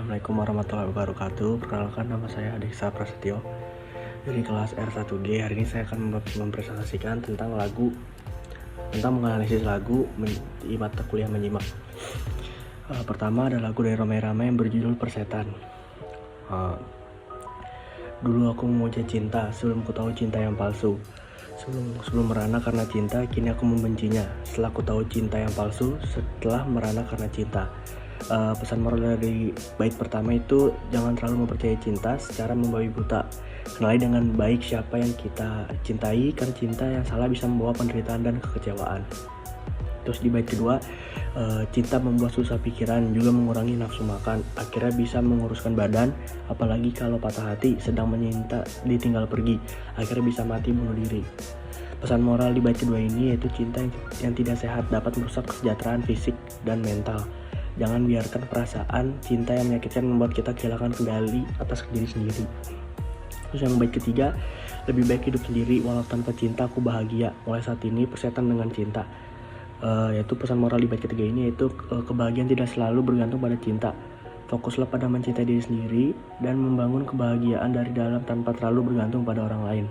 Assalamualaikum warahmatullahi wabarakatuh. Perkenalkan, nama saya Adeksa Prasetyo dari kelas R1G. Hari ini saya akan mempresentasikan tentang menganalisis lagu di mata kuliah menyimak. Pertama ada lagu dari Rhoma Irama yang berjudul Persetan. Dulu aku memuja cinta sebelum ku tahu cinta yang palsu. Sebelum merana karena cinta, kini aku membencinya. Setelah ku tahu cinta yang palsu, setelah merana karena cinta. Pesan moral dari bait pertama itu, jangan terlalu mempercayai cinta secara membabi buta. Kenali dengan baik siapa yang kita cintai, karena cinta yang salah bisa membawa penderitaan dan kekecewaan. Terus di bait kedua, cinta membuat susah pikiran, juga mengurangi nafsu makan, akhirnya bisa menguruskan badan, apalagi kalau patah hati sedang menyinta ditinggal pergi, akhirnya bisa mati bunuh diri. Pesan moral di bait kedua ini yaitu cinta yang tidak sehat dapat merusak kesejahteraan fisik dan mental. Jangan biarkan perasaan cinta yang menyakitkan membuat kita kehilangan kendali atas diri sendiri. Terus yang bait ketiga, lebih baik hidup sendiri walau tanpa cinta aku bahagia. Mulai saat ini persetan dengan cinta. Yaitu pesan moral di bait ketiga ini yaitu kebahagiaan tidak selalu bergantung pada cinta. Fokuslah pada mencintai diri sendiri dan membangun kebahagiaan dari dalam tanpa terlalu bergantung pada orang lain.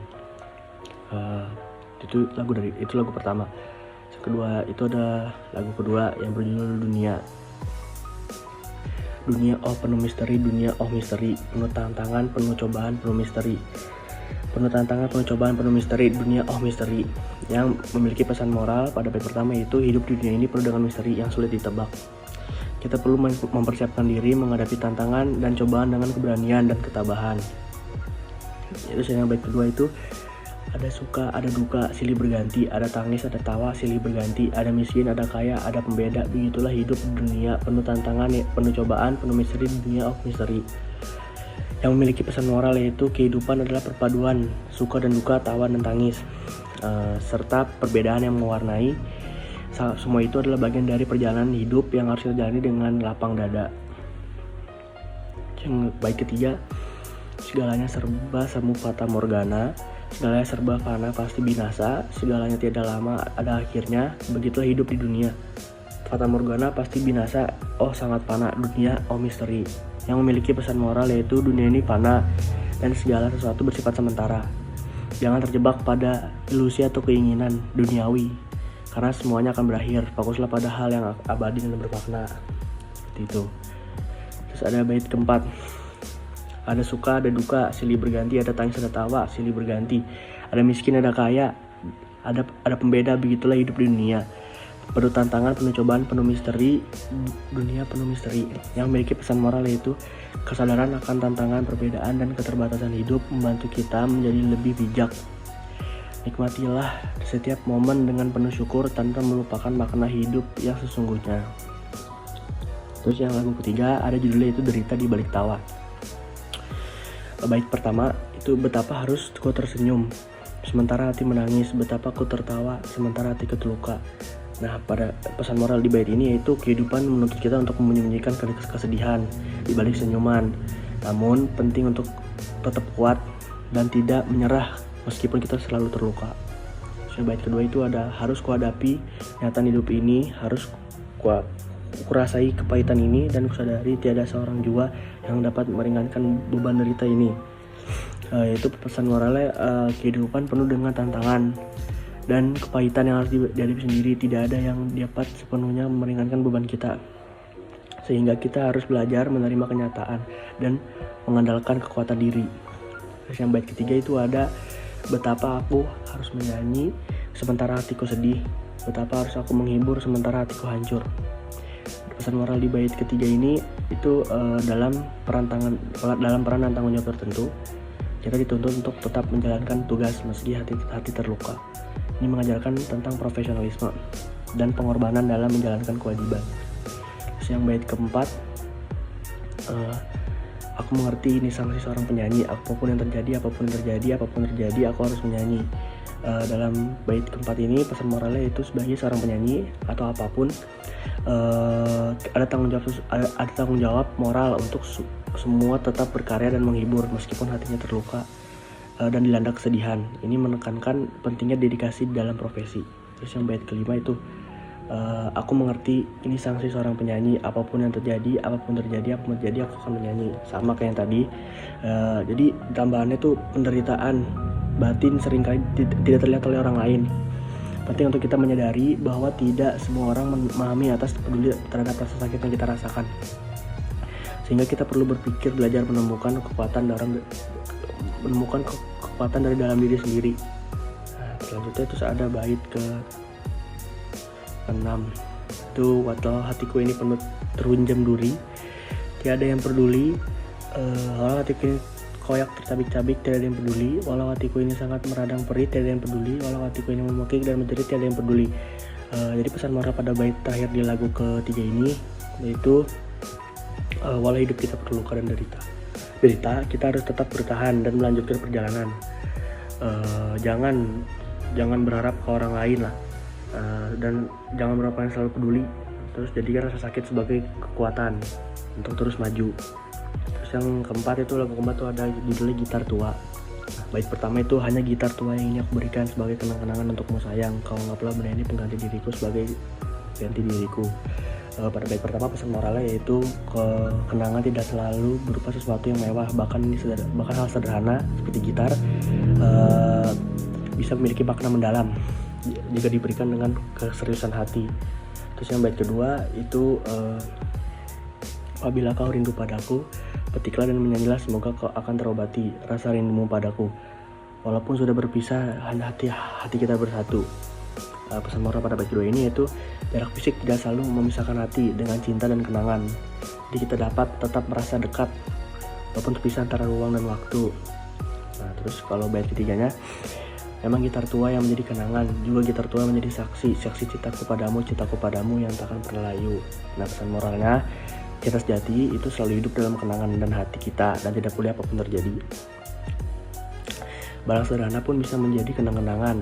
Itu lagu pertama. Kedua itu ada lagu kedua yang berjudul Dunia. Dunia oh penuh misteri, dunia oh misteri, penuh tantangan, penuh cobaan, penuh misteri. Penuh tantangan, penuh cobaan, penuh misteri, dunia oh misteri. Yang memiliki pesan moral pada bait pertama yaitu hidup di dunia ini penuh dengan misteri yang sulit ditebak. Kita perlu mempersiapkan diri menghadapi tantangan dan cobaan dengan keberanian dan ketabahan. Itu yang bait kedua itu, ada suka, ada duka, silih berganti, ada tangis, ada tawa, silih berganti, ada miskin, ada kaya, ada pembeda. Begitulah hidup di dunia penuh tantangan, penuh cobaan, penuh misteri, dunia of misteri. Yang memiliki pesan moral yaitu kehidupan adalah perpaduan suka dan duka, tawa dan tangis, serta perbedaan yang mewarnai. Semua itu adalah bagian dari perjalanan hidup yang harus dijalani dengan lapang dada. Yang bait ketiga, segalanya serba semu fata morgana. Segalanya serba fana pasti binasa, segalanya tiada lama ada akhirnya, begitulah hidup di dunia. Fata morgana pasti binasa, oh sangat fana, dunia oh misteri. Yang memiliki pesan moral yaitu dunia ini fana dan segala sesuatu bersifat sementara. Jangan terjebak pada ilusi atau keinginan duniawi, karena semuanya akan berakhir. Fokuslah pada hal yang abadi dan bermakna. Seperti itu. Terus ada bait keempat. Ada suka, ada duka, silih berganti, ada tangis, ada tawa, silih berganti. Ada miskin, ada kaya, ada pembeda, begitulah hidup di dunia. Penuh tantangan, penuh cobaan, penuh misteri, dunia penuh misteri. Yang memiliki pesan moral yaitu kesadaran akan tantangan, perbedaan, dan keterbatasan hidup membantu kita menjadi lebih bijak. Nikmatilah setiap momen dengan penuh syukur tanpa melupakan makna hidup yang sesungguhnya. Terus yang lagu ketiga ada judulnya itu Derita di Balik Tawa. Bait pertama itu, betapa harus ku tersenyum sementara hati menangis, betapa ku tertawa sementara hati terluka. Nah, pada pesan moral di bait ini yaitu kehidupan menuntut kita untuk menyembunyikan kesedihan di balik senyuman. Namun penting untuk tetap kuat dan tidak menyerah meskipun kita selalu terluka. Bait kedua itu ada harus kuhadapi kenyataan hidup ini, harus kurasai kepahitan ini, dan kusadari tiada seorang jua yang dapat meringankan beban derita ini. Yaitu pesan moralnya, kehidupan penuh dengan tantangan dan kepahitan yang harus dihadapi sendiri. Tidak ada yang dapat sepenuhnya meringankan beban kita, sehingga kita harus belajar menerima kenyataan dan mengandalkan kekuatan diri. Terus yang bait ketiga itu ada betapa aku harus menyanyi sementara hatiku sedih, betapa harus aku menghibur sementara hatiku hancur. Pesan moral di bait ketiga ini itu dalam peran dan tanggung jawab tertentu kita dituntut untuk tetap menjalankan tugas meski hati terluka. Ini mengajarkan tentang profesionalisme dan pengorbanan dalam menjalankan kewajiban. Terus yang bait keempat, aku mengerti ini sanksi seorang penyanyi, apapun yang terjadi aku harus menyanyi. Dalam bait keempat ini pesan moralnya itu sebagai seorang penyanyi atau apapun, ada tanggung jawab moral untuk semua tetap berkarya dan menghibur meskipun hatinya terluka dan dilanda kesedihan. Ini menekankan pentingnya dedikasi dalam profesi. Terus yang bait kelima itu, Aku mengerti ini sanksi seorang penyanyi, apapun terjadi aku akan menyanyi. Sama kayak yang tadi. Jadi tambahannya tuh penderitaan batin seringkali tidak terlihat oleh orang lain. Penting untuk kita menyadari bahwa tidak semua orang memahami atas peduli terhadap rasa sakit yang kita rasakan. Sehingga kita perlu berpikir, belajar menemukan kekuatan dari dalam diri sendiri. Nah, selanjutnya itu ada bait ke 6. Itu walau hatiku ini penuh terhunjam duri, tiada yang peduli. Walau hatiku ini koyak tercabik-cabik, tiada yang peduli. Walau hatiku ini sangat meradang perih, tiada yang peduli. Walau hatiku ini memekik dan menjerit, tiada yang peduli. Jadi pesan moral pada bait terakhir di lagu ketiga ini yaitu walau hidup kita perlu luka dan derita, kita harus tetap bertahan dan melanjutkan perjalanan. Jangan berharap ke orang lain lah, dan jangan berharap yang selalu peduli. Terus jadikan rasa sakit sebagai kekuatan untuk terus maju. Terus yang keempat itu lagu keempat tuh ada judulnya Gitar Tua. Nah, bait pertama itu hanya gitar tua yang ini aku berikan sebagai kenang-kenangan untukmu sayang. Kau anggaplah benda ini pengganti diriku sebagai ganti diriku. Pada bait pertama pesan moralnya yaitu kenangan tidak selalu berupa sesuatu yang mewah, bahkan hal sederhana seperti gitar bisa memiliki makna mendalam jika diberikan dengan keseriusan hati. Terus yang bait kedua itu apabila kau rindu padaku, petiklah dan menyanyilah, semoga kau akan terobati rasa rindumu padaku. Walaupun sudah berpisah, hati kita bersatu. Pesan moral pada bait kedua ini yaitu jarak fisik tidak selalu memisahkan hati dengan cinta dan kenangan. Jadi kita dapat tetap merasa dekat walaupun terpisah antara ruang dan waktu. Nah, terus kalau bait ketiganya, memang gitar tua yang menjadi kenangan, juga gitar tua menjadi saksi cintaku padamu yang takkan pernah layu. Nah, pesan moralnya, cinta sejati itu selalu hidup dalam kenangan dan hati kita dan tidak boleh apapun terjadi. Barang sederhana pun bisa menjadi kenang-kenangan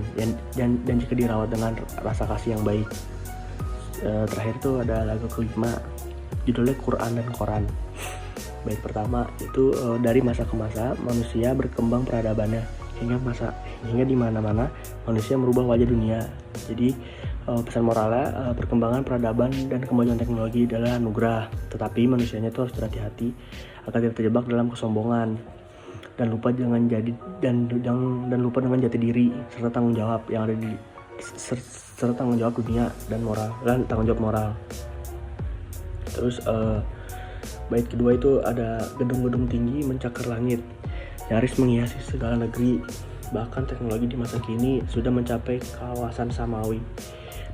dan jika dirawat dengan rasa kasih yang baik. Terakhir itu ada lagu kelima, judulnya Quran dan Koran. Bait pertama itu dari masa ke masa manusia berkembang peradabannya hingga di mana-mana manusia merubah wajah dunia. Jadi pesan moralnya, perkembangan peradaban dan kemajuan teknologi adalah anugerah, tetapi manusianya itu harus berhati-hati agar tidak terjebak dalam kesombongan dan lupa dengan jati diri serta tanggung jawab yang ada serta tanggung jawab dunia dan tanggung jawab moral. Terus bait kedua itu ada gedung-gedung tinggi mencakar langit, nyaris menghiasi segala negeri, bahkan teknologi di masa kini sudah mencapai kawasan samawi.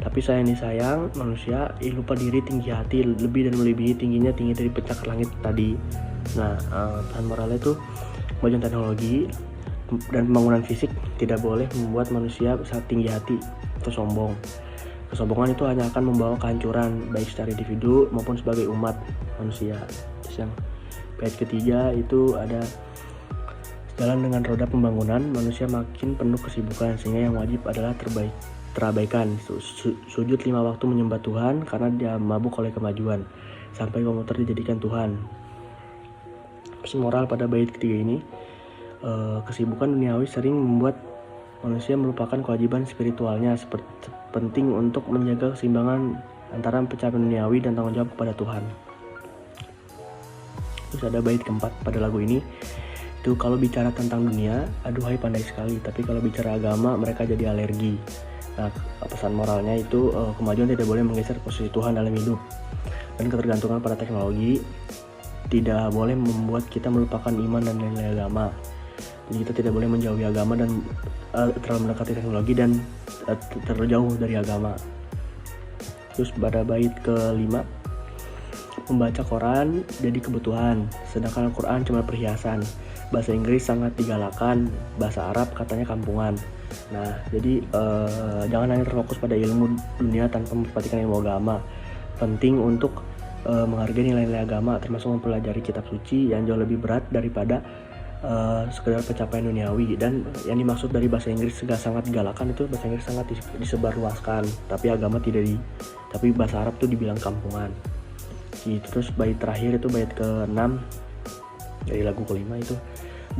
Tapi sayang manusia lupa diri, tinggi hati, lebih dan melebihi tinggi dari pencakar langit tadi. Nah, pesan moralnya itu kemajuan teknologi dan pembangunan fisik tidak boleh membuat manusia saat tinggi hati atau sombong. Kesombongan itu hanya akan membawa kehancuran baik secara individu maupun sebagai umat manusia. Terus yang bait ketiga itu ada jalan dengan roda pembangunan, manusia makin penuh kesibukan sehingga yang wajib adalah terabaikan. Sujud 5 waktu menyembah Tuhan karena dia mabuk oleh kemajuan sampai komputer dijadikan Tuhan. Pesan moral pada bait ketiga ini, kesibukan duniawi sering membuat manusia melupakan kewajiban spiritualnya seperti penting untuk menjaga keseimbangan antara pencapaian duniawi dan tanggung jawab kepada Tuhan. Terus ada bait keempat pada lagu ini, itu kalau bicara tentang dunia, aduhai pandai sekali, tapi kalau bicara agama mereka jadi alergi. Nah, pesan moralnya itu kemajuan tidak boleh menggeser posisi Tuhan dalam hidup, dan ketergantungan pada teknologi tidak boleh membuat kita melupakan iman dan nilai agama. Jadi kita tidak boleh menjauhi agama dan terlalu mendekati teknologi dan terlalu jauh dari agama. Terus pada bait kelima, membaca Quran jadi kebutuhan, sedangkan Al-Quran cuma perhiasan. Bahasa Inggris sangat digalakan, bahasa Arab katanya kampungan. Nah, jadi jangan hanya terfokus pada ilmu dunia tanpa memperhatikan ilmu agama. Penting untuk menghargai nilai-nilai agama, termasuk mempelajari kitab suci yang jauh lebih berat daripada sekedar pencapaian duniawi. Dan yang dimaksud dari bahasa Inggris sangat digalakan itu bahasa Inggris sangat disebarluaskan, tapi agama tapi bahasa Arab tuh dibilang kampungan. Gitu. Terus bait terakhir itu bait ke-6 dari lagu kelima itu,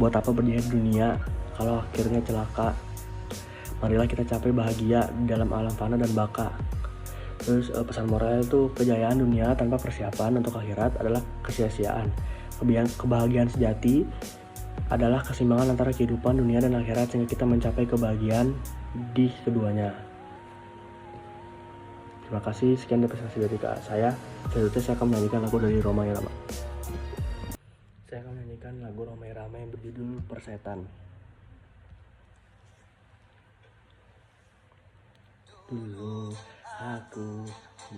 buat apa berjaya dunia kalau akhirnya celaka, marilah kita capai bahagia di dalam alam fana dan baka. Terus pesan moral itu kejayaan dunia tanpa persiapan untuk akhirat adalah kesia-siaan. Kebahagiaan sejati adalah keseimbangan antara kehidupan dunia dan akhirat sehingga kita mencapai kebahagiaan di keduanya. Terima kasih, sekian presentasi dari saya. Selanjutnya saya akan menyanyikan lagu dari Rhoma Irama. Saya akan menyanyikan lagu Rhoma Irama yang berjudul Persetan. Dulu aku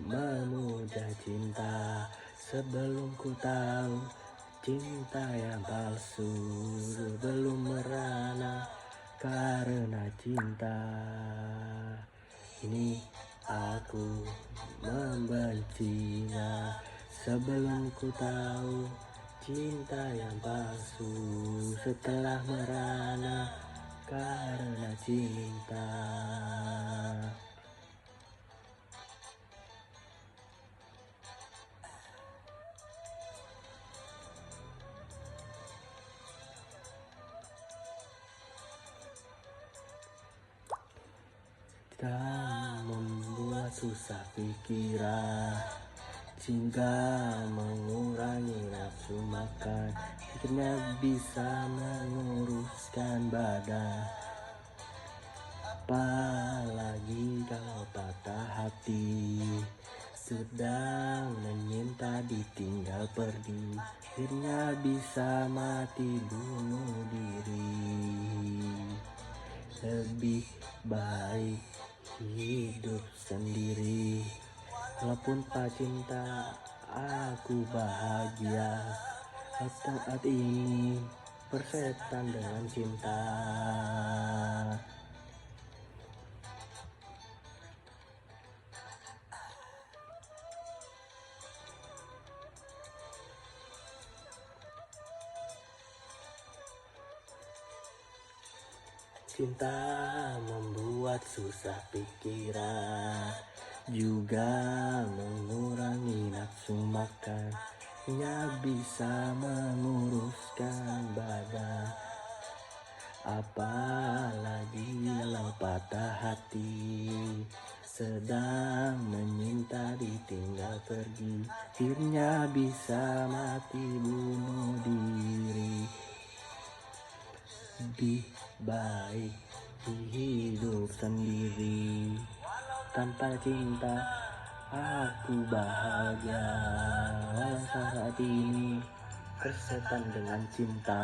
memuja cinta sebelum ku tahu cinta yang palsu, belum merana karena cinta. Ini aku membencinya sebelum ku tahu cinta yang palsu, setelah merana karena cinta. Cinta membuat susah pikiran, hingga mengurangi nafsu makan, akhirnya bisa menguruskan badan. Apalagi kalau patah hati, sedang menyinta ditinggal pergi, akhirnya bisa mati bunuh diri. Lebih baik hidup sendiri, walaupun tak cinta aku bahagia. Saat ini persetan dengan cinta. Cinta membuat susah pikiran, juga mengurangi nafsu makan, hanya bisa menguruskan badan. Apalagi kalau patah hati, sedang menyinta ditinggal pergi, akhirnya bisa mati bunuh diri. Lebih baik hidup sendiri, tanpa cinta aku bahagia. Saat ini persetan dengan cinta.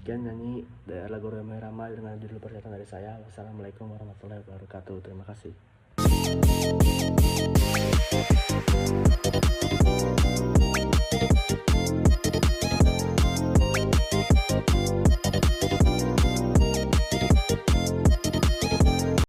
Sekian nyanyi dari lagu Rhoma Irama dengan judul Persetan dari saya. Wassalamualaikum warahmatullahi wabarakatuh. Terima kasih.